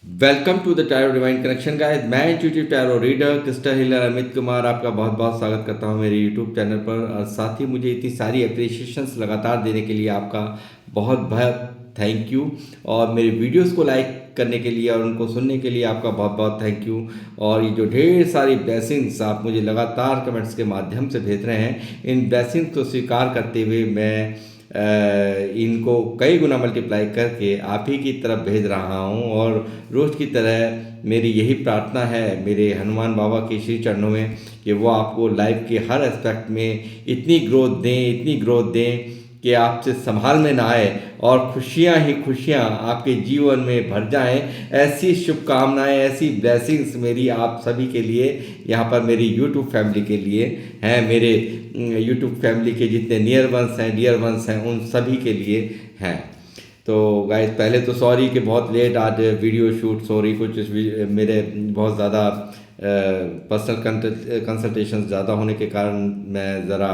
Welcome to the tarot divine connection guys. मैं intuitive tarot reader crystal healer Amit Kumar आपका बहुत बहुत स्वागत करता हूं मेरे यूट्यूब चैनल पर। और साथ ही मुझे इतनी सारी अप्रिसिएशंस लगातार देने के लिए आपका बहुत बहुत थैंक यू। और मेरे वीडियोस को लाइक करने के लिए और उनको सुनने के लिए आपका बहुत बहुत थैंक यू। और ये जो ढेर सारी ब्लेसिंग्स आप मुझे लगातार कमेंट्स के माध्यम से भेज रहे हैं, इन ब्लेसिंग्स को स्वीकार करते हुए मैं इनको कई गुना मल्टीप्लाई करके आप ही की तरफ भेज रहा हूँ। और रोज़ की तरह मेरी यही प्रार्थना है मेरे हनुमान बाबा के श्री चरणों में कि वो आपको लाइफ के हर एस्पेक्ट में इतनी ग्रोथ दें कि आपसे संभाल में ना आए और खुशियाँ ही खुशियाँ आपके जीवन में भर जाएं। ऐसी शुभकामनाएं, ऐसी ब्लेसिंग्स मेरी आप सभी के लिए, यहाँ पर मेरी यूट्यूब फैमिली के लिए हैं। मेरे यूट्यूब फैमिली के जितने नियर वंस हैं, डियर वंस हैं, उन सभी के लिए हैं। तो गाइस, पहले तो सॉरी कि बहुत लेट आज वीडियो शूट, सॉरी कुछ मेरे बहुत ज़्यादा पर्सनल कंसल्टेशन ज़्यादा होने के कारण मैं ज़रा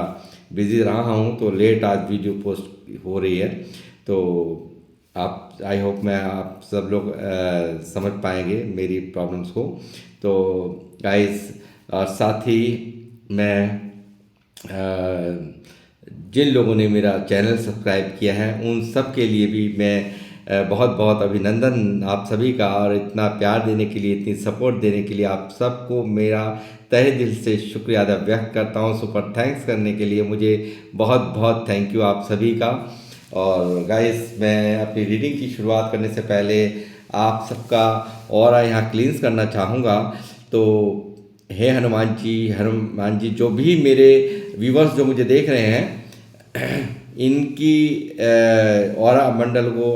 बिज़ी रहा हूँ, तो लेट आज वीडियो पोस्ट हो रही है। तो आप, आई होप मैं आप सब लोग समझ पाएंगे मेरी प्रॉब्लम्स को। तो गाइस, और साथ ही मैं जिन लोगों ने मेरा चैनल सब्सक्राइब किया है उन सब के लिए भी मैं बहुत बहुत अभिनंदन आप सभी का। और इतना प्यार देने के लिए, इतनी सपोर्ट देने के लिए आप सबको मेरा तहे दिल से शुक्रिया अदा व्यक्त करता हूँ। सुपर थैंक्स करने के लिए मुझे बहुत बहुत थैंक यू आप सभी का। और गाइस, मैं अपनी रीडिंग की शुरुआत करने से पहले आप सबका और यहाँ क्लींस करना चाहूँगा। तो हे हनुमान जी, जो भी मेरे व्यूवर्स जो मुझे देख रहे हैं, इनकी ऑरा मंडल को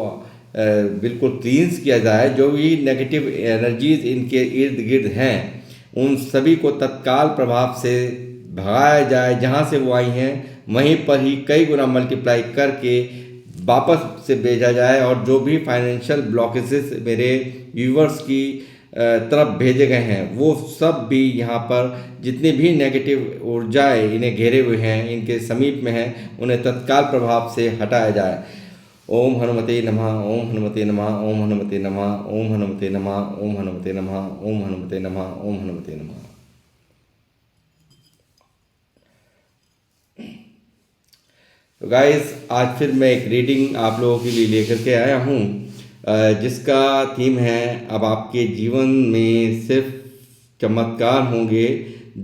बिल्कुल क्लींस किया जाए। जो भी नेगेटिव एनर्जीज इनके इर्द गिर्द हैं, उन सभी को तत्काल प्रभाव से भगाया जाए। जहाँ से वो आई हैं वहीं पर ही कई गुना मल्टीप्लाई करके वापस से भेजा जाए। और जो भी फाइनेंशियल ब्लॉकेजेस मेरे व्यूवर्स की तरफ भेजे गए हैं, वो सब भी यहाँ पर जितनी भी नेगेटिव ऊर्जाएं इन्हें घेरे हुए हैं, इनके समीप में हैं, उन्हें तत्काल प्रभाव से हटाया जाए। ओम हनुमते नमः, ओम हनुमते नमः, ओम हनुमते नमः, ओम हनुमते नमः, ओम हनुमते नमः, ओम हनुमते नमः, ओम हनुमते नमः। तो गाइस, आज फिर मैं एक रीडिंग आप लोगों के लिए लेकर के आया हूँ, जिसका थीम है अब आपके जीवन में सिर्फ चमत्कार होंगे,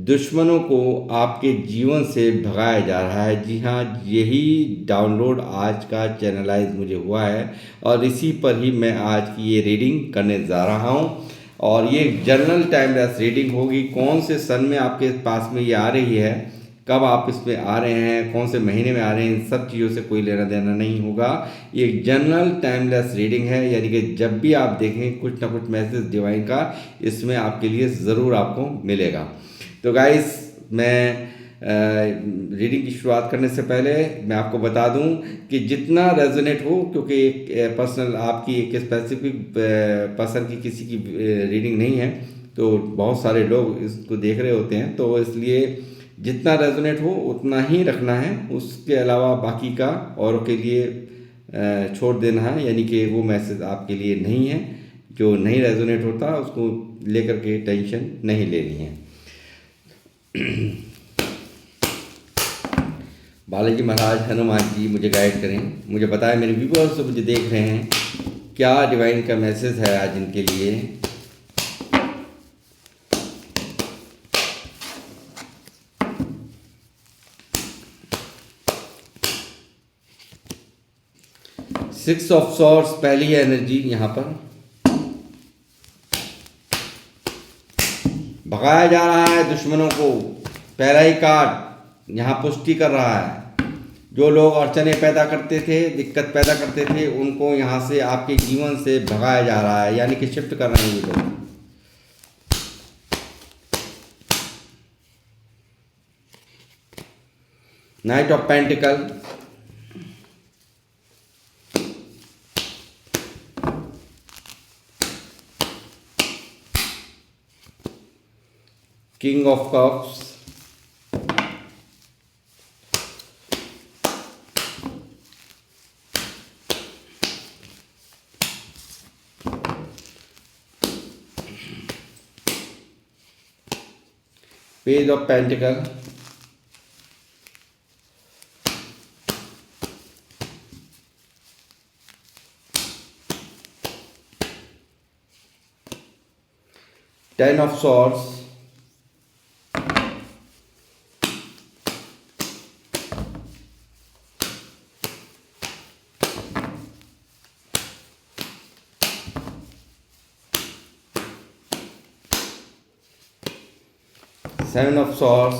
दुश्मनों को आपके जीवन से भगाया जा रहा है। जी हाँ, यही डाउनलोड आज का चैनलाइज मुझे हुआ है और इसी पर ही मैं आज की ये रीडिंग करने जा रहा हूँ। और ये जनरल टाइमलेस रीडिंग होगी। कौन से सन में आपके पास में ये आ रही है, कब आप इसमें आ रहे हैं, कौन से महीने में आ रहे हैं, इन सब चीज़ों से कोई लेना देना नहीं होगा। ये एक जनरल टाइमलेस रीडिंग है, यानी कि जब भी आप देखें कुछ ना कुछ मैसेज डिवाइन का इसमें आपके लिए ज़रूर आपको मिलेगा। तो गाइस, मैं रीडिंग की शुरुआत करने से पहले मैं आपको बता दूं कि जितना रेजोनेट हो, क्योंकि एक पर्सनल आपकी एक स्पेसिफिक पर्सन की किसी की रीडिंग नहीं है, तो बहुत सारे लोग इसको देख रहे होते हैं, तो इसलिए जितना रेजोनेट हो उतना ही रखना है। उसके अलावा बाकी का औरों के लिए छोड़ देना है, यानी कि वो मैसेज आपके लिए नहीं है। जो नहीं रेजोनेट होता उसको लेकर के टेंशन नहीं लेनी है। बालाजी महाराज, हनुमान जी मुझे गाइड करें, मुझे बताएं मेरे व्यूअर्स जो मुझे देख रहे हैं, क्या डिवाइन का मैसेज है आज इनके लिए। सिक्स ऑफ सॉर्ड्स पहली एनर्जी यहाँ पर भगाया जा रहा है दुश्मनों को। पहला ही कार्ड यहाँ पुष्टि कर रहा है। जो लोग अड़चने पैदा करते थे, दिक्कत पैदा करते थे, उनको यहाँ से आपके जीवन से भगाया जा रहा है, यानी कि शिफ्ट कर रहे हैं ये लोग। Knight of pentacle, king of cups, page of pentacle, ten of swords, seven of swords.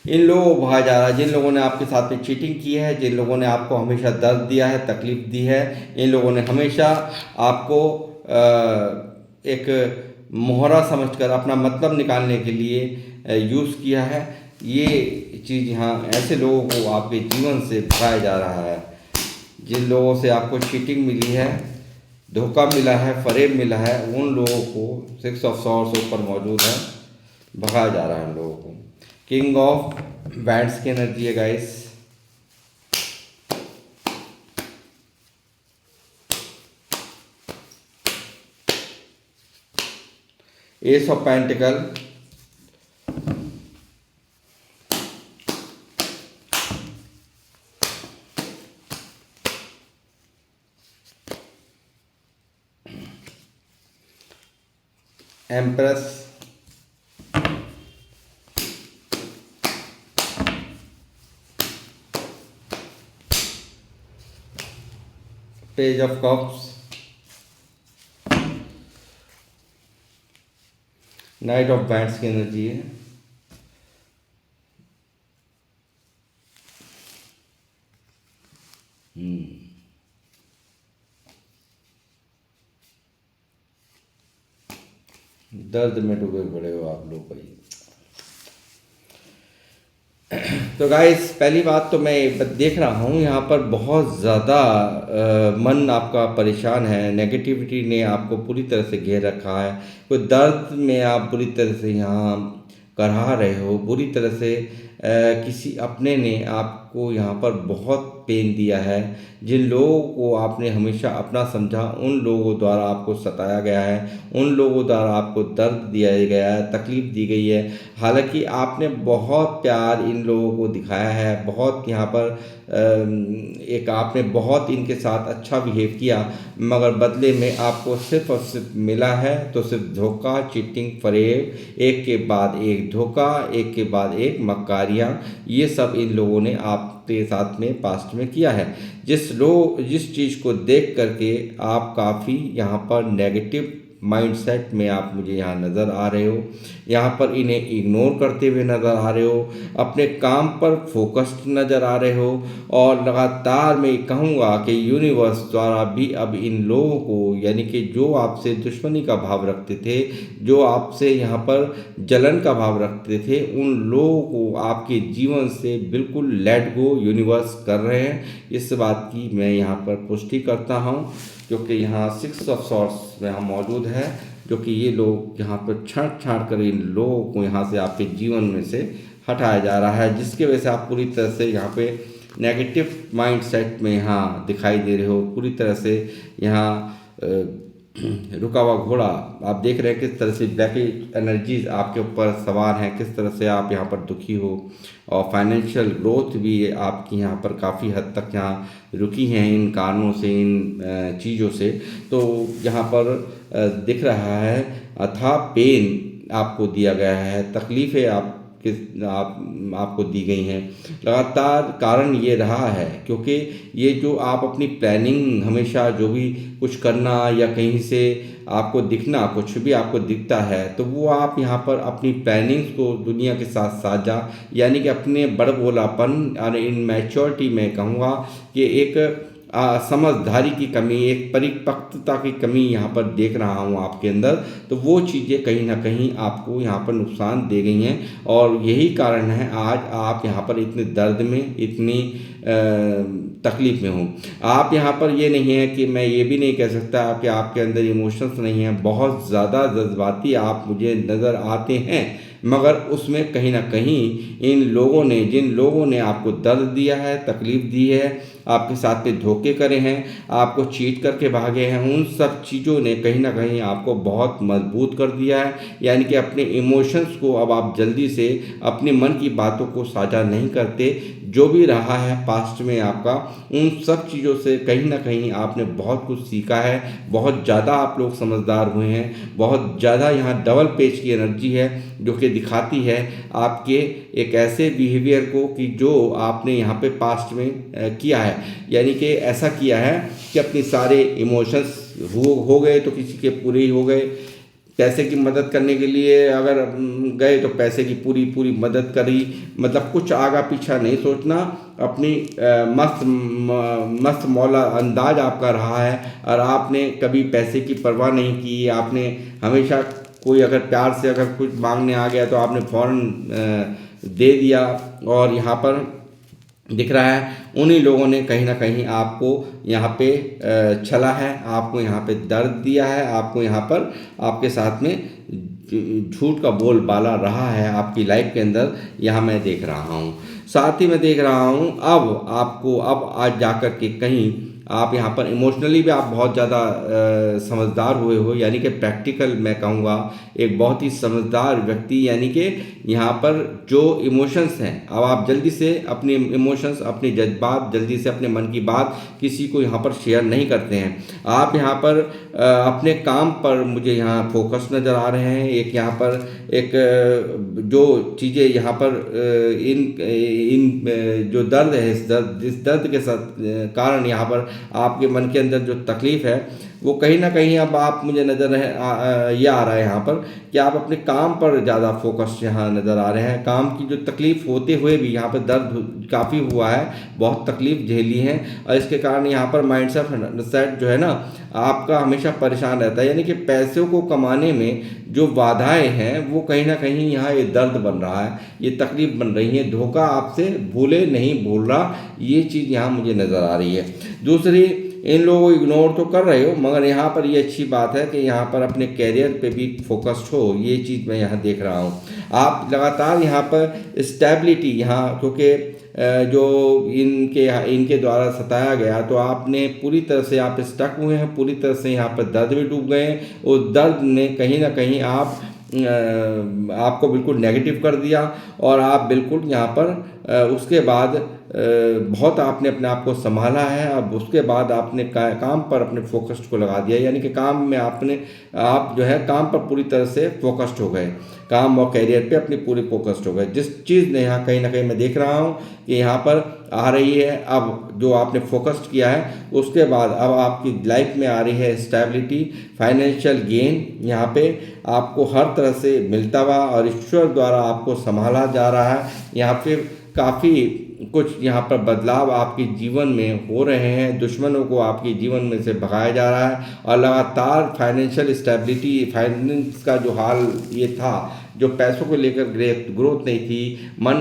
इन लोगों को भगा जा रहा है जिन लोगों ने आपके साथ में चीटिंग की है, जिन लोगों ने आपको हमेशा दर्द दिया है, तकलीफ दी है, इन लोगों ने हमेशा आपको एक मोहरा समझकर अपना मतलब निकालने के लिए यूज़ किया है। ये चीज़ यहाँ ऐसे लोगों को आपके जीवन से भगाया जा रहा है। जिन लोगों से आपको चीटिंग मिली है, धोखा मिला है, फरेब मिला है, उन लोगों को सिक्स ऑफ सॉर्ड्स ऊपर मौजूद है, भगाया जा रहा है उन लोगों को। किंग ऑफ बैंड्स की एनर्जी है guys. S of pentacle, empress, page of cups, night of bands की एनर्जी है। दर्द में डूबे पड़े हो आप लोग भाई। तो गाइस, पहली बात तो मैं देख रहा हूँ यहाँ पर बहुत ज़्यादा मन आपका परेशान है, नेगेटिविटी ने आपको पूरी तरह से घेर रखा है। कोई दर्द में आप बुरी तरह से यहाँ करहा रहे हो, बुरी तरह से किसी अपने ने आपको यहाँ पर बहुत पेन दिया है। जिन लोगों को आपने हमेशा अपना समझा, उन लोगों द्वारा आपको सताया गया है, उन लोगों द्वारा आपको दर्द दिया गया है, तकलीफ़ दी गई है। हालांकि आपने बहुत प्यार इन लोगों को दिखाया है, बहुत यहाँ पर एक आपने बहुत इनके साथ अच्छा बिहेव किया, मगर बदले में आपको सिर्फ और सिर्फ मिला है तो सिर्फ धोखा, चीटिंग, फरेब, एक के बाद एक धोखा, एक के बाद एक मक्कारियाँ, ये सब इन लोगों ने आपके साथ में पास्ट में किया है। जिस चीज़ को देख करके आप काफ़ी यहाँ पर नेगेटिव माइंडसेट में आप मुझे यहाँ नज़र आ रहे हो, यहाँ पर इन्हें इग्नोर करते हुए नज़र आ रहे हो, अपने काम पर फोकस्ड नज़र आ रहे हो। और लगातार मैं कहूँगा कि यूनिवर्स द्वारा भी अब इन लोगों को, यानी कि जो आपसे दुश्मनी का भाव रखते थे, जो आपसे यहाँ पर जलन का भाव रखते थे, उन लोगों को आपके जीवन से बिल्कुल लेट गो यूनिवर्स कर रहे हैं। इस बात की मैं यहाँ पर पुष्टि करता हूँ, क्योंकि यहाँ सिक्स ऑफ सॉर्ड्स में हम मौजूद है, जो कि ये लोग यहाँ पर छाँट कर इन लोगों को यहाँ से आपके जीवन में से हटाया जा रहा है, जिसकी वजह से आप पूरी तरह से यहाँ पे नेगेटिव माइंडसेट में यहाँ दिखाई दे रहे हो। पूरी तरह से यहाँ रुका हुआ घोड़ा आप देख रहे हैं, किस तरह से ब्लैक एनर्जीज आपके ऊपर सवार हैं, किस तरह से आप यहाँ पर दुखी हो। और फाइनेंशियल ग्रोथ भी आपकी यहाँ पर काफ़ी हद तक यहाँ रुकी हैं इन कारणों से, इन चीज़ों से। तो यहाँ पर दिख रहा है अथाह पेन आपको दिया गया है, तकलीफ़ें आपको दी गई हैं। लगातार कारण ये रहा है क्योंकि ये जो आप अपनी प्लानिंग, हमेशा जो भी कुछ करना या कहीं से आपको दिखना, कुछ भी आपको दिखता है तो वो आप यहाँ पर अपनी प्लानिंग्स को दुनिया के साथ साझा, यानी कि अपने बड़बोलापन और इन मैच्योरिटी में कहूँगा कि एक समझदारी की कमी, एक परिपक्वता की कमी यहाँ पर देख रहा हूँ आपके अंदर। तो वो चीज़ें कहीं ना कहीं आपको यहाँ पर नुकसान दे गई हैं, और यही कारण है आज आप यहाँ पर इतने दर्द में, इतनी तकलीफ़ में हूँ। आप यहाँ पर ये नहीं है कि मैं ये भी नहीं कह सकता कि आपके अंदर इमोशंस नहीं हैं, बहुत ज़्यादा जज्बाती आप मुझे नज़र आते हैं, मगर उसमें कहीं ना कहीं इन लोगों ने, जिन लोगों ने आपको दर्द दिया है, तकलीफ़ दी है, आपके साथ में धोखे करे हैं, आपको चीट करके भागे हैं, उन सब चीज़ों ने कहीं ना कहीं आपको बहुत मजबूत कर दिया है। यानी कि अपने इमोशंस को अब आप जल्दी से अपने मन की बातों को साझा नहीं करते। जो भी रहा है पास्ट में आपका, उन सब चीज़ों से कहीं ना कहीं आपने बहुत कुछ सीखा है, बहुत ज़्यादा आप लोग समझदार हुए हैं, बहुत ज़्यादा यहाँ डबल पेज की एनर्जी है जो कि दिखाती है आपके एक ऐसे बिहेवियर को कि जो आपने यहाँ पे पास्ट में किया है। यानी कि ऐसा किया है कि अपनी सारे इमोशंस हो गए तो किसी के पूरे ही हो गए, पैसे की मदद करने के लिए अगर गए तो पैसे की पूरी पूरी मदद करी, मतलब कुछ आगा पीछा नहीं सोचना, अपनी मस्त मौला अंदाज आपका रहा है और आपने कभी पैसे की परवाह नहीं की। आपने हमेशा कोई अगर प्यार से अगर कुछ मांगने आ गया तो आपने फ़ौरन दे दिया। और यहाँ पर दिख रहा है उन्हीं लोगों ने कहीं ना कहीं आपको यहाँ पे छला है, आपको यहाँ पे दर्द दिया है, आपको यहाँ पर आपके साथ में झूठ का बोलबाला रहा है आपकी लाइफ के अंदर, यहाँ मैं देख रहा हूँ। साथ ही मैं देख रहा हूँ अब आपको अब आज जाकर के कहीं आप यहाँ पर इमोशनली भी आप बहुत ज़्यादा समझदार हुए हो। यानी कि प्रैक्टिकल मैं कहूँगा एक बहुत ही समझदार व्यक्ति, यानी कि यहाँ पर जो इमोशंस हैं अब आप जल्दी से अपने इमोशंस, अपने जज्बात जल्दी से अपने मन की बात किसी को यहाँ पर शेयर नहीं करते हैं। आप यहाँ पर अपने काम पर मुझे यहाँ फोकस नज़र आ रहे हैं। एक यहाँ पर एक जो चीज़ें यहाँ पर इन जो दर्द है, इस दर्द के साथ कारण यहाँ पर आपके मन के अंदर जो तकलीफ़ है वो कहीं ना कहीं अब आप मुझे नज़र ये आ रहा है यहाँ पर कि आप अपने काम पर ज़्यादा फोकस यहाँ नज़र आ रहे हैं। काम की जो तकलीफ़ होते हुए भी यहाँ पर दर्द काफ़ी हुआ है, बहुत तकलीफ़ झेली है और इसके कारण यहाँ पर माइंड सेट जो है ना आपका हमेशा परेशान रहता है। यानी कि पैसों को कमाने में जो बाधाएं हैं वो कहीं ना कहीं यहाँ ये दर्द बन रहा है, ये तकलीफ़ बन रही है। धोखा आपसे भूले नहीं भूल रहा, ये चीज़ यहाँ मुझे नज़र आ रही है। दूसरी, इन लोगों को इग्नोर तो कर रहे हो मगर यहाँ पर ये अच्छी बात है कि यहाँ पर अपने कैरियर पे भी फोकस्ड हो, ये चीज़ मैं यहाँ देख रहा हूँ। आप लगातार यहाँ पर स्टेबिलिटी यहाँ, क्योंकि जो इनके द्वारा सताया गया तो आपने पूरी तरह से आप स्टक हुए हैं, पूरी तरह से यहाँ पर दर्द में डूब गए हैं। उस दर्द ने कहीं ना कहीं आपको बिल्कुल नेगेटिव कर दिया और आप बिल्कुल यहाँ पर उसके बाद बहुत आपने अपने आप को संभाला है। अब उसके बाद आपने काम पर अपने फोकस्ड को लगा दिया, यानी कि काम में आप जो है काम पर पूरी तरह से फोकस्ड हो गए, काम और कैरियर पे अपनी पूरी फोकस्ड हो गए। जिस चीज़ ने यहाँ कहीं ना कहीं मैं देख रहा हूँ कि यहाँ पर आ रही है, अब जो आपने फोकस्ड किया है उसके बाद अब आपकी लाइफ में आ रही है स्टेबिलिटी, फाइनेंशियल गेन यहाँ पे आपको हर तरह से मिलता हुआ और ईश्वर द्वारा आपको संभाला जा रहा है। यहाँ पे काफ़ी कुछ यहाँ पर बदलाव आपके जीवन में हो रहे हैं, दुश्मनों को आपके जीवन में से भगाया जा रहा है और लगातार फाइनेंशियल स्टेबिलिटी, फाइनेंस का जो हाल ये था, जो पैसों को लेकर ग्रोथ नहीं थी, मन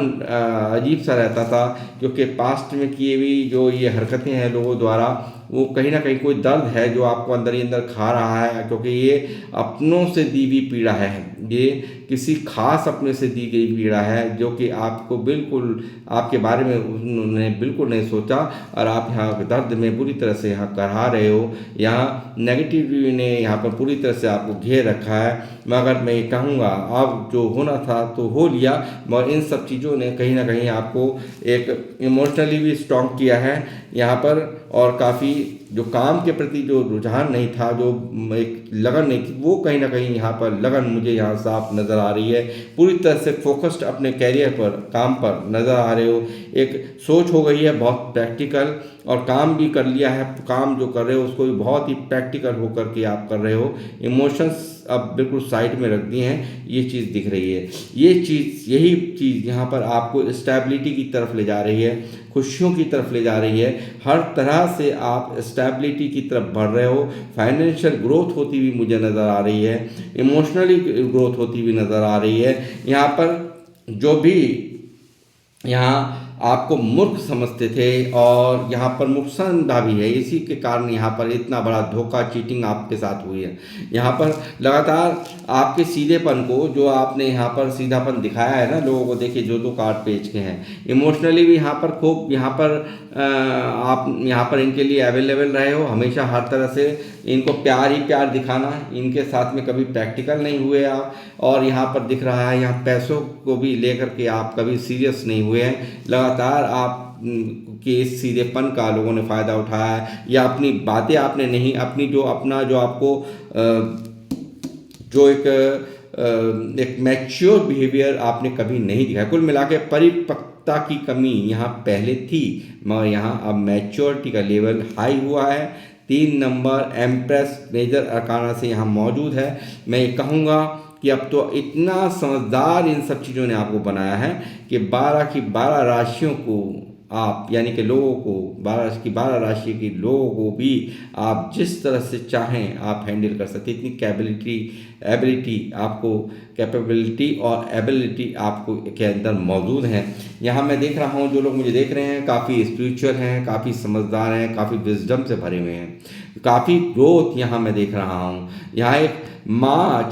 अजीब सा रहता था क्योंकि पास्ट में किए हुई जो ये हरकतें हैं लोगों द्वारा, वो कहीं ना कहीं कोई दर्द है जो आपको अंदर ही अंदर खा रहा है, क्योंकि ये अपनों से दी हुई पीड़ा है, ये किसी खास अपने से दी गई पीड़ा है जो कि आपको बिल्कुल आपके बारे में उन्होंने बिल्कुल नहीं सोचा और आप यहाँ दर्द में बुरी तरह से यहाँ करहा रहे हो। यहाँ नेगेटिविटी ने यहाँ पर पूरी तरह से आपको घेर रखा है। मगर मैं ये कहूँगा अब जो होना था तो हो लिया, मगर इन सब चीज़ों ने कहीं ना कहीं आपको एक इमोशनली भी स्ट्रॉन्ग किया है यहाँ पर। और काफ़ी जो काम के प्रति जो रुझान नहीं था, जो एक लगन नहीं थी, वो कहीं ना कहीं यहाँ पर लगन मुझे यहाँ साफ नज़र आ रही है। पूरी तरह से फोकस्ड अपने कैरियर पर, काम पर नज़र आ रहे हो। एक सोच हो गई है बहुत प्रैक्टिकल और काम भी कर लिया है, काम जो कर रहे हो उसको भी बहुत ही प्रैक्टिकल होकर के आप कर रहे हो। इमोशंस अब बिल्कुल साइड में रख दिए हैं, ये चीज़ दिख रही है। यही चीज़ यहाँ पर आपको स्टेबिलिटी की तरफ ले जा रही है, खुशियों की तरफ ले जा रही है। हर तरह से आप स्टेबिलिटी की तरफ बढ़ रहे हो। फाइनेंशियल ग्रोथ होती हुई मुझे नज़र आ रही है, इमोशनली ग्रोथ होती हुई नज़र आ रही है। यहाँ पर जो भी यहाँ आपको मूर्ख समझते थे और यहाँ पर नुकसानदा भी है। इसी के कारण यहाँ पर इतना बड़ा धोखा चीटिंग आपके साथ हुई है। यहाँ पर लगातार आपके सीधेपन को, जो आपने यहाँ पर सीधापन दिखाया है ना लोगों को, देखिए जो 2 कार्ड पेज के हैं, इमोशनली भी यहाँ पर खूब यहाँ पर आप यहाँ पर इनके लिए अवेलेबल रहे हो हमेशा, हर तरह से इनको प्यार ही प्यार दिखाना, इनके साथ में कभी प्रैक्टिकल नहीं हुए आप। और यहाँ पर दिख रहा है यहाँ पैसों को भी लेकर के आप कभी सीरियस नहीं हुए हैं। लगातार आप कि इस सीधेपन का लोगों ने फ़ायदा उठाया है, या अपनी बातें आपने नहीं, अपनी जो अपना जो आपको जो एक मैच्योर बिहेवियर आपने कभी नहीं दिखाया। कुल मिला के परिपक्वता की कमी यहाँ पहले थी, मगर यहाँ अब मैच्योरिटी का लेवल हाई हुआ है। 3 नंबर एम्प्रेस मेजर अरकाना से यहाँ मौजूद है। मैं ये कहूँगा कि अब तो इतना समझदार इन सब चीज़ों ने आपको बनाया है कि 12 की 12 राशियों को आप, यानी कि लोगों को 12 की 12 राशि के लोगों को भी आप जिस तरह से चाहें आप हैंडल कर सकते हैं। इतनी एबिलिटी आपको, कैपेबिलिटी और एबिलिटी आपको के अंदर मौजूद है। यहाँ मैं देख रहा हूँ जो लोग मुझे देख रहे हैं काफ़ी स्पिरिचुअल हैं, काफ़ी समझदार हैं, काफ़ी विजडम से भरे हुए हैं, काफ़ी ग्रोथ यहाँ मैं देख रहा हूँ। यहाँ एक माँ,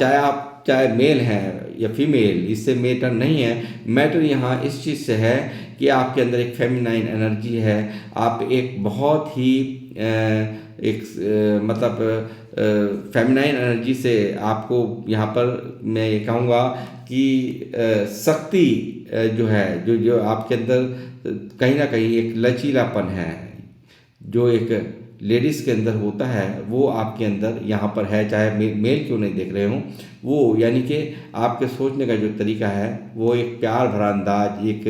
चाहे मेल है या फीमेल, इससे मैटर नहीं है। मैटर यहाँ इस चीज़ से है कि आपके अंदर एक फेमिनाइन एनर्जी है। आप एक बहुत ही मतलब फेमिनाइन एनर्जी से आपको यहाँ पर मैं ये कहूँगा कि शक्ति जो है, जो आपके अंदर कहीं ना कहीं एक लचीलापन है जो एक लेडीज़ के अंदर होता है, वो आपके अंदर यहाँ पर है, चाहे मेल क्यों नहीं देख रहे हो वो। यानी कि आपके सोचने का जो तरीका है वो एक प्यार भरा अंदाज, एक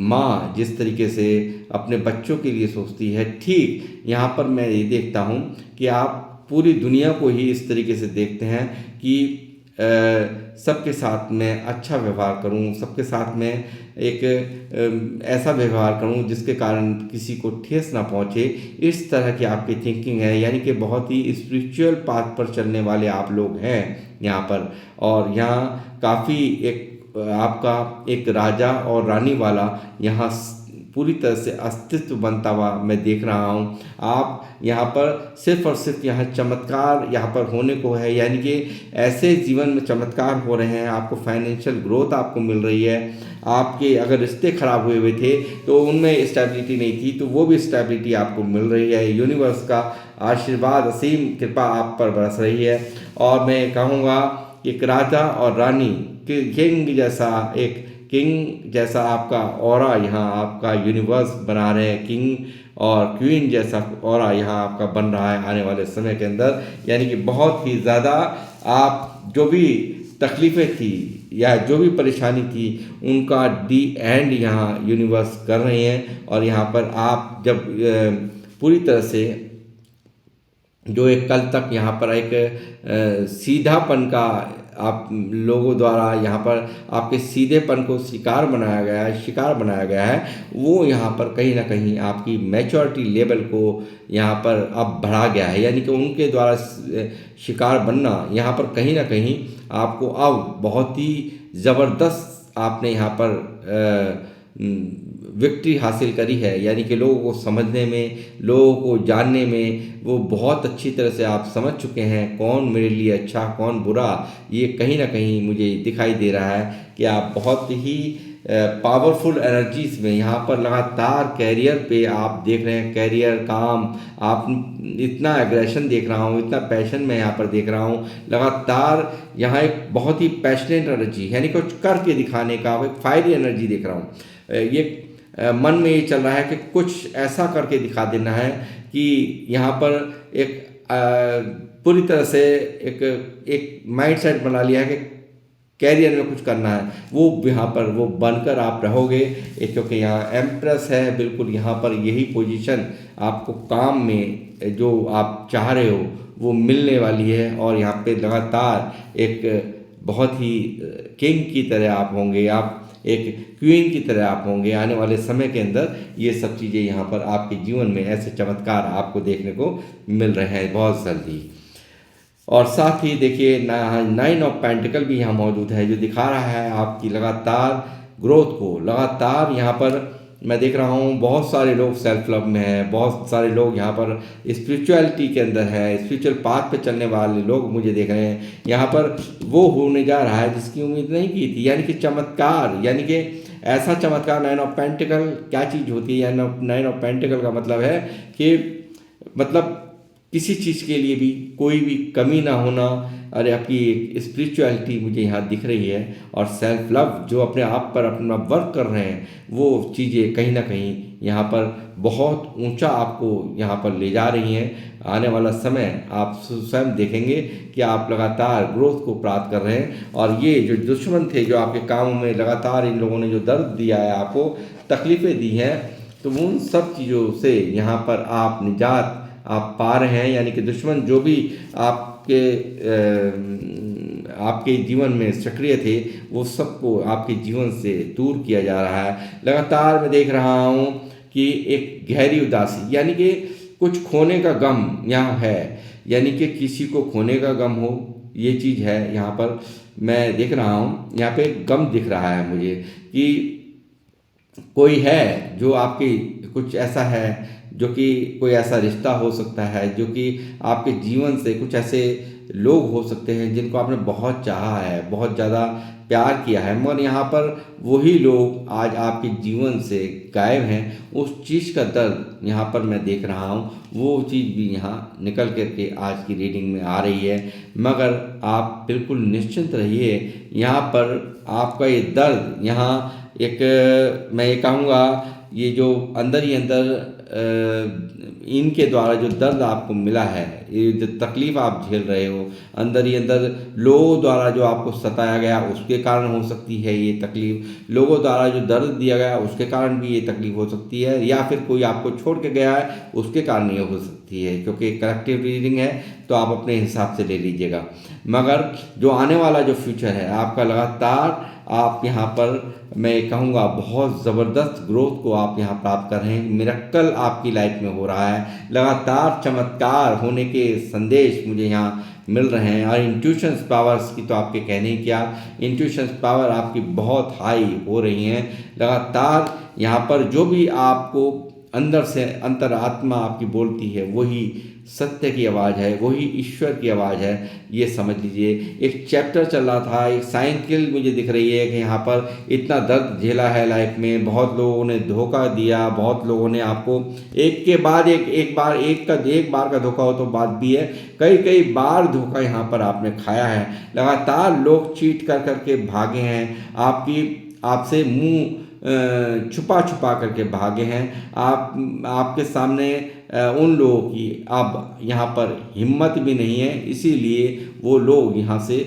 माँ जिस तरीके से अपने बच्चों के लिए सोचती है, ठीक यहाँ पर मैं ये देखता हूँ कि आप पूरी दुनिया को ही इस तरीके से देखते हैं कि सबके साथ में अच्छा व्यवहार करूं, सबके साथ में एक ऐसा व्यवहार करूं जिसके कारण किसी को ठेस ना पहुंचे। इस तरह की आपकी थिंकिंग है, यानी कि बहुत ही स्पिरिचुअल पाथ पर चलने वाले आप लोग हैं यहाँ पर। और यहाँ काफ़ी एक आपका एक राजा और रानी वाला यहाँ पूरी तरह से अस्तित्व बनता हुआ मैं देख रहा हूँ। आप यहाँ पर सिर्फ और सिर्फ यहाँ चमत्कार यहाँ पर होने को है, यानी कि ऐसे जीवन में चमत्कार हो रहे हैं। आपको फाइनेंशियल ग्रोथ आपको मिल रही है। आपके अगर रिश्ते खराब हुए हुए थे तो उनमें स्टेबिलिटी नहीं थी, तो वो भी स्टेबिलिटी आपको मिल रही है। यूनिवर्स का आशीर्वाद, असीम कृपा आप पर बरस रही है। और मैं कहूँगा एक राजा और रानी किंग जैसा आपका ऑरा यहाँ आपका यूनिवर्स बना रहे हैं। किंग और क्वीन जैसा ऑरा यहाँ आपका बन रहा है आने वाले समय के अंदर। यानी कि बहुत ही ज़्यादा आप जो भी तकलीफ़ें थी या जो भी परेशानी थी उनका दी एंड यहाँ यूनिवर्स कर रहे हैं। और यहाँ पर आप जब पूरी तरह से जो एक कल तक यहाँ पर एक सीधापन का आप लोगों द्वारा यहाँ पर आपके सीधेपन को शिकार बनाया गया है, वो यहाँ पर कहीं ना कहीं आपकी मैच्योरिटी लेवल को यहाँ पर अब बढ़ा गया है। यानी कि उनके द्वारा शिकार बनना यहाँ पर कहीं ना कहीं आपको अब बहुत ही ज़बरदस्त आपने यहाँ पर विक्ट्री हासिल करी है। यानी कि लोगों को समझने में, लोगों को जानने में वो बहुत अच्छी तरह से आप समझ चुके हैं कौन मेरे लिए अच्छा कौन बुरा। ये कहीं ना कहीं मुझे दिखाई दे रहा है कि आप बहुत ही पावरफुल एनर्जीज में यहाँ पर लगातार कैरियर पे आप देख रहे हैं। कैरियर, काम, आप इतना एग्रेशन देख रहा हूँ, इतना पैशन मैं यहाँ पर देख रहा हूँ। लगातार यहाँ एक बहुत ही पैशनेट एनर्जी, यानी कुछ करके दिखाने का एक फायरी एनर्जी देख रहा हूँ। ये मन में ये चल रहा है कि कुछ ऐसा करके दिखा देना है कि यहाँ पर एक पूरी तरह से एक माइंड सेट बना लिया है कि कैरियर में कुछ करना है, वो यहाँ पर वो बनकर आप रहोगे। क्योंकि यहाँ एम्प्रेस है, बिल्कुल यहाँ पर यही पोजीशन आपको काम में जो आप चाह रहे हो वो मिलने वाली है। और यहाँ पे लगातार एक बहुत ही किंग की तरह आप होंगे, आप एक क्वीन की तरह आप होंगे। आने वाले समय के अंदर ये सब चीज़ें यहाँ पर आपके जीवन में ऐसे चमत्कार आपको देखने को मिल रहे हैं बहुत जल्दी। और साथ ही देखिए 9 ऑफ पेंटिकल भी यहाँ मौजूद है, जो दिखा रहा है आपकी लगातार ग्रोथ को। लगातार यहाँ पर मैं देख रहा हूँ बहुत सारे लोग सेल्फ लव में हैं, बहुत सारे लोग यहाँ पर स्पिरिचुअलिटी के अंदर है, स्पिरिचुअल पाथ पे चलने वाले लोग मुझे देख रहे हैं। यहाँ पर वो होने जा रहा है जिसकी उम्मीद नहीं की थी, यानी कि चमत्कार, यानी कि ऐसा चमत्कार। 9 ऑफ पेंटिकल क्या चीज़ होती है? 9 ऑफ पेंटिकल का मतलब है कि मतलब किसी चीज़ के लिए भी कोई भी कमी ना होना। अरे आपकी स्पिरिचुअलिटी मुझे यहाँ दिख रही है, और सेल्फ लव जो अपने आप पर अपना वर्क कर रहे हैं, वो चीज़ें कहीं ना कहीं यहाँ पर बहुत ऊंचा आपको यहाँ पर ले जा रही हैं। आने वाला समय आप स्वयं देखेंगे कि आप लगातार ग्रोथ को प्राप्त कर रहे हैं। और ये जो दुश्मन थे जो आपके कामों में लगातार इन लोगों ने जो दर्द दिया है, आपको तकलीफ़ें दी हैं, तो उन सब चीज़ों से यहाँ पर आप निजात आप पा रहे हैं। यानी कि दुश्मन जो भी आपके जीवन में सक्रिय थे, वो सबको आपके जीवन से दूर किया जा रहा है। लगातार मैं देख रहा हूँ कि एक गहरी उदासी, यानी कि कुछ खोने का गम यहाँ है, यानी कि किसी को खोने का गम हो, ये चीज़ है। यहाँ पर मैं देख रहा हूँ, यहाँ पे गम दिख रहा है मुझे कि कोई है जो आपकी कुछ ऐसा है, जो कि कोई ऐसा रिश्ता हो सकता है, जो कि आपके जीवन से कुछ ऐसे लोग हो सकते हैं जिनको आपने बहुत चाहा है, बहुत ज़्यादा प्यार किया है, मगर यहाँ पर वही लोग आज आपके जीवन से गायब हैं। उस चीज़ का दर्द यहाँ पर मैं देख रहा हूँ, वो चीज़ भी यहाँ निकल करके आज की रीडिंग में आ रही है। मगर आप बिल्कुल निश्चिंत रहिए, यहाँ पर आपका ये दर्द यहाँ एक मैं ये कहूँगा, ये जो अंदर ही अंदर इनके द्वारा जो दर्द आपको मिला है, ये जो तकलीफ़ आप झेल रहे हो, अंदर ही अंदर लोगों द्वारा जो आपको सताया गया उसके कारण हो सकती है ये तकलीफ़, लोगों द्वारा जो दर्द दिया गया उसके कारण भी ये तकलीफ़ हो सकती है, या फिर कोई आपको छोड़ के गया है उसके कारण ये हो सकती है। क्योंकि कलेक्टिव रीडिंग है तो आप अपने हिसाब से ले लीजिएगा। मगर जो आने वाला जो फ्यूचर है आपका, लगातार आप यहाँ पर मैं कहूँगा बहुत ज़बरदस्त ग्रोथ को आप यहाँ प्राप्त कर रहे हैं। मिरेकल आपकी लाइफ में हो रहा है, लगातार चमत्कार होने के संदेश मुझे यहाँ मिल रहे हैं। और इंट्यूशंस पावर्स की तो आपके कहने ही क्या, इंट्यूशंस पावर आपकी बहुत हाई हो रही हैं। लगातार यहाँ पर जो भी आपको अंदर से अंतरात्मा आपकी बोलती है, वही सत्य की आवाज़ है, वही ईश्वर की आवाज़ है, ये समझ लीजिए। एक चैप्टर चल रहा था, एक साइकिल मुझे दिख रही है कि यहाँ पर इतना दर्द झेला है लाइफ में, बहुत लोगों ने धोखा दिया, बहुत लोगों ने आपको एक के बाद एक बार का धोखा हो तो बात भी है, कई बार धोखा यहाँ पर आपने खाया है। लगातार लोग चीट कर करके भागे हैं, आपसे मुंह छुपा छुपा करके भागे हैं। आपके सामने उन लोगों की अब यहाँ पर हिम्मत भी नहीं है, इसीलिए वो लोग यहाँ से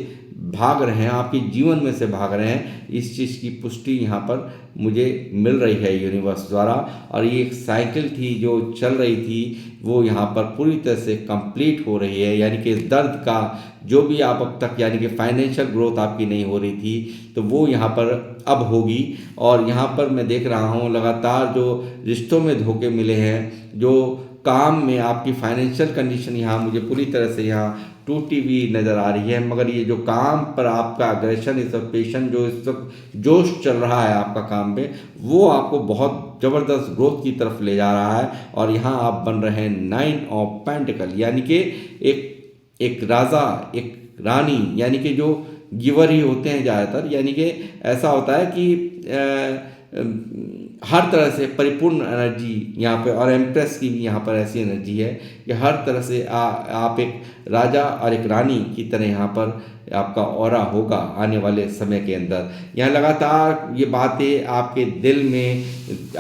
भाग रहे हैं, आपके जीवन में से भाग रहे हैं। इस चीज़ की पुष्टि यहाँ पर मुझे मिल रही है यूनिवर्स द्वारा। और ये एक साइकिल थी जो चल रही थी, वो यहाँ पर पूरी तरह से कंप्लीट हो रही है। यानी कि दर्द का जो भी आप अब तक, यानी कि फाइनेंशियल ग्रोथ आपकी नहीं हो रही थी, तो वो यहाँ पर अब होगी। और यहाँ पर मैं देख रहा हूँ लगातार जो रिश्तों में धोखे मिले हैं, जो काम में आपकी फाइनेंशियल कंडीशन यहाँ मुझे पूरी तरह से यहाँ टूटी हुई नज़र आ रही है। मगर ये जो काम पर आपका अग्रेशन, इस सब पेशन, जो इस सब जोश चल रहा है आपका काम पे, वो आपको बहुत ज़बरदस्त ग्रोथ की तरफ ले जा रहा है। और यहाँ आप बन रहे हैं 9 ऑफ पेंटिकल, यानी कि एक राजा, एक रानी, यानी कि जो गिवर ही होते हैं ज़्यादातर। यानी कि ऐसा होता है कि हर तरह से परिपूर्ण एनर्जी यहाँ पे, और एम्प्रेस की भी यहाँ पर ऐसी एनर्जी है कि हर तरह से आप एक राजा और एक रानी की तरह यहाँ पर आपका ऑरा होगा आने वाले समय के अंदर। यहाँ लगातार ये बातें आपके दिल में,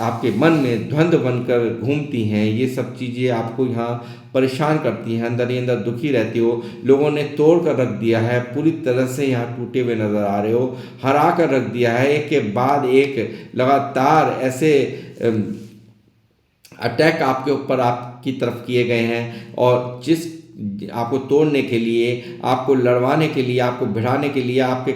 आपके मन में द्वंद्व बनकर घूमती हैं। ये सब चीज़ें आपको यहाँ परेशान करती हैं, अंदर ही अंदर दुखी रहती हो। लोगों ने तोड़ कर रख दिया है, पूरी तरह से यहाँ टूटे हुए नज़र आ रहे हो, हरा कर रख दिया है। एक के बाद एक लगातार ऐसे अटैक आपके ऊपर, आपकी तरफ किए गए हैं। और आपको तोड़ने के लिए, आपको लड़वाने के लिए, आपको भिड़ाने के लिए, आपके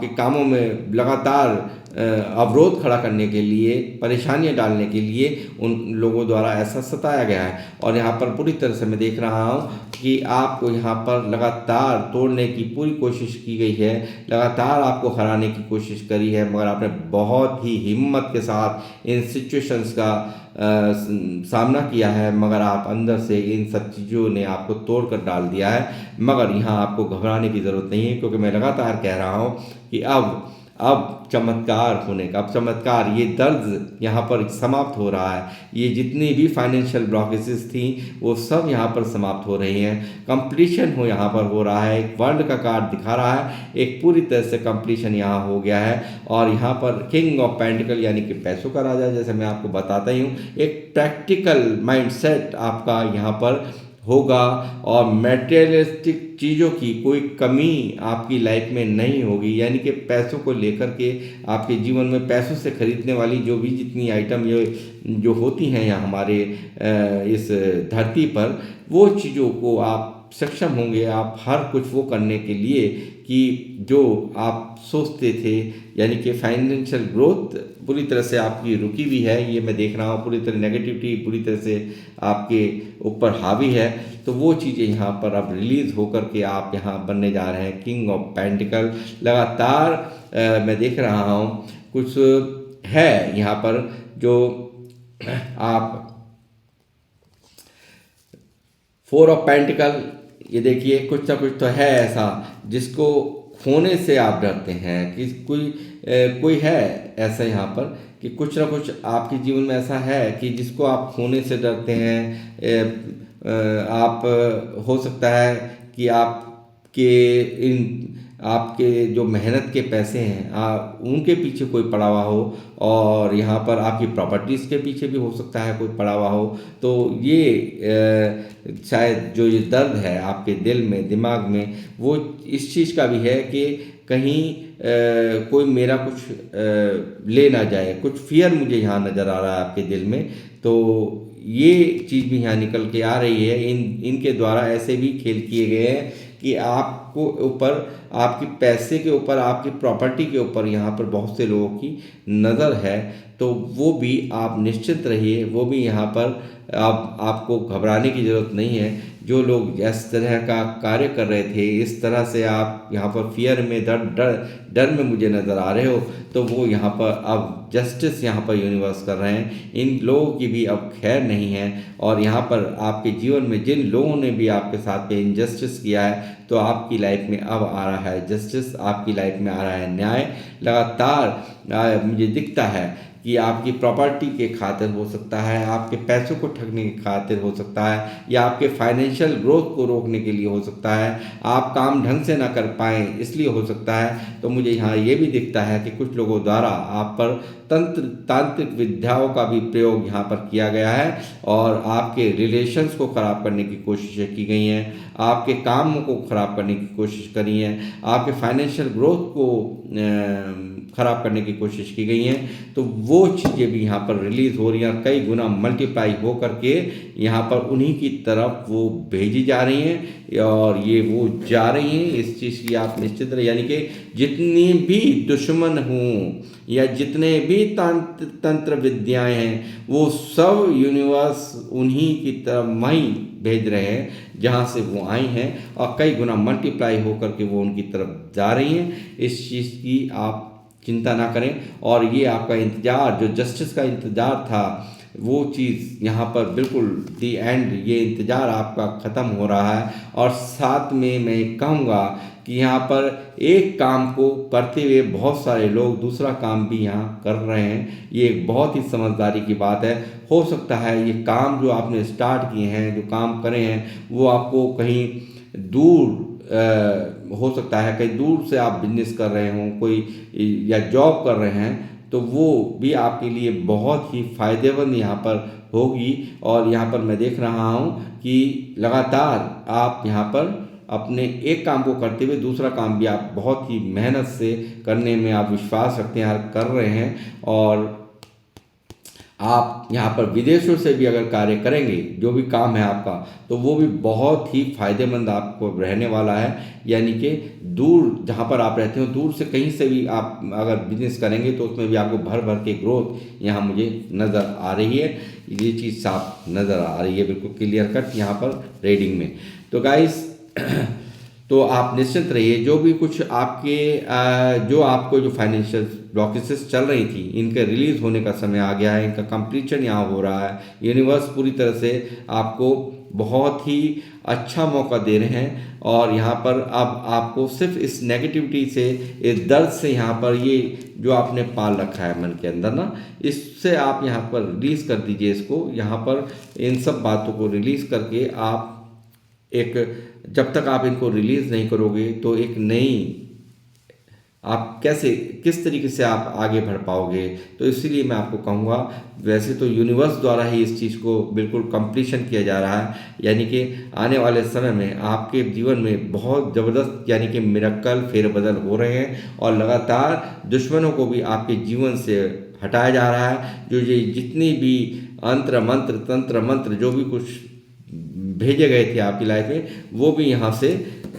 कामों में लगातार अवरोध खड़ा करने के लिए, परेशानियां डालने के लिए उन लोगों द्वारा ऐसा सताया गया है। और यहाँ पर पूरी तरह से मैं देख रहा हूँ कि आपको यहाँ पर लगातार तोड़ने की पूरी कोशिश की गई है, लगातार आपको हराने की कोशिश करी है, मगर आपने बहुत ही हिम्मत के साथ इन सिचुएशंस का सामना किया है, मगर आप अंदर से इन सब चीज़ों ने आपको तोड़ कर डाल दिया है। मगर यहाँ आपको घबराने की ज़रूरत नहीं है, क्योंकि मैं लगातार कह रहा हूँ कि अब चमत्कार होने का, अब चमत्कार, ये दर्द यहाँ पर समाप्त हो रहा है। ये जितनी भी फाइनेंशियल ब्लॉकेजेस थी वो सब यहाँ पर समाप्त हो रही हैं। कंप्लीशन यहाँ पर हो रहा है। एक वर्ल्ड का कार्ड दिखा रहा है, एक पूरी तरह से कंप्लीशन यहाँ हो गया है। और यहाँ पर किंग ऑफ पेंटिकल यानी कि पैसों का राजा, जैसे मैं आपको बताता ही हूँ, एक प्रैक्टिकल माइंडसेट आपका यहाँ पर होगा और मटेरियलिस्टिक चीज़ों की कोई कमी आपकी लाइफ में नहीं होगी। यानी कि पैसों को लेकर के आपके जीवन में पैसों से खरीदने वाली जो भी जितनी आइटम जो होती हैं यहाँ हमारे इस धरती पर, वो चीज़ों को आप सक्षम होंगे, आप हर कुछ वो करने के लिए कि जो आप सोचते थे। यानी कि फाइनेंशियल ग्रोथ पूरी तरह से आपकी रुकी हुई है, ये मैं देख रहा हूँ। पूरी तरह नेगेटिविटी पूरी तरह से आपके ऊपर हावी है। तो वो चीज़ें यहाँ पर अब रिलीज़ होकर के आप यहाँ बनने जा रहे हैं किंग ऑफ पेंटिकल। लगातार मैं देख रहा हूँ कुछ है यहाँ पर जो आप फोर ऑफ पेंटिकल, ये देखिए कुछ ना कुछ तो है ऐसा जिसको खोने से आप डरते हैं कि कोई है ऐसा यहाँ पर कि कुछ ना कुछ आपके जीवन में ऐसा है कि जिसको आप खोने से डरते हैं। आप हो सकता है कि आपके जो मेहनत के पैसे हैं उनके पीछे कोई पड़ा हुआ हो, और यहाँ पर आपकी प्रॉपर्टीज़ के पीछे भी हो सकता है कोई पड़ा हुआ हो। तो ये शायद जो ये दर्द है आपके दिल में, दिमाग में, वो इस चीज़ का भी है कि कहीं कोई मेरा कुछ ले ना जाए, कुछ फियर मुझे यहाँ नज़र आ रहा है आपके दिल में। तो ये चीज़ भी यहाँ निकल के आ रही है। इनके द्वारा ऐसे भी खेल किए गए हैं कि आपको ऊपर, आपके पैसे के ऊपर, आपकी प्रॉपर्टी के ऊपर यहाँ पर बहुत से लोगों की नज़र है। तो वो भी आप निश्चित रहिए, वो भी यहाँ पर आपको घबराने की ज़रूरत नहीं है। जो लोग इस तरह का कार्य कर रहे थे, इस तरह से आप यहाँ पर फियर में, डर में मुझे नज़र आ रहे हो, तो वो यहाँ पर अब जस्टिस यहाँ पर यूनिवर्स कर रहे हैं। इन लोगों की भी अब खैर नहीं है। और यहाँ पर आपके जीवन में जिन लोगों ने भी आपके साथ में इनजस्टिस किया है, तो आपकी लाइफ में अब आ रहा है जस्टिस, आपकी लाइफ में आ रहा है न्याय। लगातार मुझे दिखता है कि आपकी प्रॉपर्टी के खातिर हो सकता है, आपके पैसों को ठगने के खातिर हो सकता है, या आपके फाइनेंशियल ग्रोथ को रोकने के लिए हो सकता है, आप काम ढंग से ना कर पाएँ इसलिए हो सकता है। तो मुझे यहाँ ये भी दिखता है कि कुछ लोगों द्वारा आप पर तांत्रिक विद्याओं का भी प्रयोग यहाँ पर किया गया है, और आपके रिलेशंस को ख़राब करने की कोशिशें की गई हैं, आपके कामों को ख़राब करने की कोशिश करी है, आपके फाइनेंशियल ग्रोथ को ख़राब करने की कोशिश की गई हैं। तो वो चीज़ें भी यहाँ पर रिलीज़ हो रही हैं, कई गुना मल्टीप्लाई हो करके यहाँ पर उन्हीं की तरफ वो भेजी जा रही हैं, और ये वो जा रही हैं। इस चीज़ की आप निश्चित रहे, यानी कि जितनी भी दुश्मन हों या जितने भी तंत्र विद्याएं हैं, वो सब यूनिवर्स उन्हीं की तरफ वहीं भेज रहे हैं जहाँ से वो आई हैं, और कई गुना मल्टीप्लाई होकर के वो उनकी तरफ जा रही हैं। इस चीज़ की आप चिंता ना करें। और ये आपका इंतज़ार, जो जस्टिस का इंतज़ार था, वो चीज़ यहाँ पर बिल्कुल दी एंड, ये इंतज़ार आपका ख़त्म हो रहा है। और साथ में मैं कहूँगा कि यहाँ पर एक काम को करते हुए बहुत सारे लोग दूसरा काम भी यहाँ कर रहे हैं। ये एक बहुत ही समझदारी की बात है। हो सकता है ये काम जो आपने स्टार्ट किए हैं, जो काम करे हैं, वो आपको कहीं दूर हो सकता है, कहीं दूर से आप बिजनेस कर रहे हों, कोई या जॉब कर रहे हैं, तो वो भी आपके लिए बहुत ही फ़ायदेमंद यहाँ पर होगी। और यहाँ पर मैं देख रहा हूँ कि लगातार आप यहाँ पर अपने एक काम को करते हुए दूसरा काम भी आप बहुत ही मेहनत से करने में आप विश्वास रखते हैं, कर रहे हैं। और आप यहाँ पर विदेशों से भी अगर कार्य करेंगे, जो भी काम है आपका, तो वो भी बहुत ही फायदेमंद आपको रहने वाला है। यानी कि दूर जहाँ पर आप रहते हो, दूर से कहीं से भी आप अगर बिजनेस करेंगे तो उसमें भी आपको भर भर के ग्रोथ यहाँ मुझे नज़र आ रही है। ये चीज़ साफ नज़र आ रही है, बिल्कुल क्लियर कट यहाँ पर रीडिंग में। तो गाइस तो आप निश्चिंत रहिए, जो भी कुछ आपके जो आपको जो फाइनेंशियल ब्लॉकेसेस चल रही थी, इनके रिलीज होने का समय आ गया है, इनका कंप्लीशन यहाँ हो रहा है। यूनिवर्स पूरी तरह से आपको बहुत ही अच्छा मौका दे रहे हैं, और यहाँ पर अब आपको सिर्फ इस नेगेटिविटी से, इस दर्द से, यहाँ पर ये जो आपने पाल रखा है मन के अंदर ना, इससे आप यहाँ पर रिलीज कर दीजिए इसको। यहाँ पर इन सब बातों को रिलीज करके आप एक, जब तक आप इनको रिलीज नहीं करोगे तो एक नई, आप कैसे, किस तरीके से आप आगे बढ़ पाओगे। तो इसीलिए मैं आपको कहूँगा, वैसे तो यूनिवर्स द्वारा ही इस चीज़ को बिल्कुल कंप्लीशन किया जा रहा है, यानी कि आने वाले समय में आपके जीवन में बहुत ज़बरदस्त यानी कि मिरेकल फेरबदल हो रहे हैं, और लगातार दुश्मनों को भी आपके जीवन से हटाया जा रहा है। जो ये जितनी भी अंत्र मंत्र तंत्र मंत्र जो भी कुछ भेजे गए थे आपकी लाइफ में, वो भी यहाँ से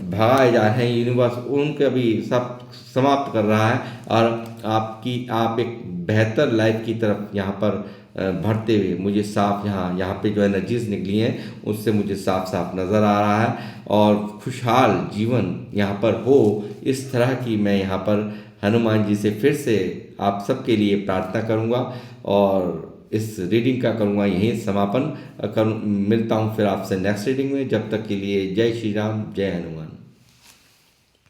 भगाए जा रहे हैं। यूनिवर्स उनका भी सब समाप्त कर रहा है, और आप एक बेहतर लाइफ की तरफ यहाँ पर बढ़ते हुए मुझे साफ यहाँ पे जो एनर्जीज निकली हैं उससे मुझे साफ साफ नज़र आ रहा है। और खुशहाल जीवन यहाँ पर हो, इस तरह की मैं यहाँ पर हनुमान जी से फिर से आप सबके लिए प्रार्थना करूँगा, और इस रीडिंग का करूँगा यहीं समापन। मिलता हूँ फिर आपसे नेक्स्ट रीडिंग में। जब तक के लिए जय श्री राम, जय हनुमान।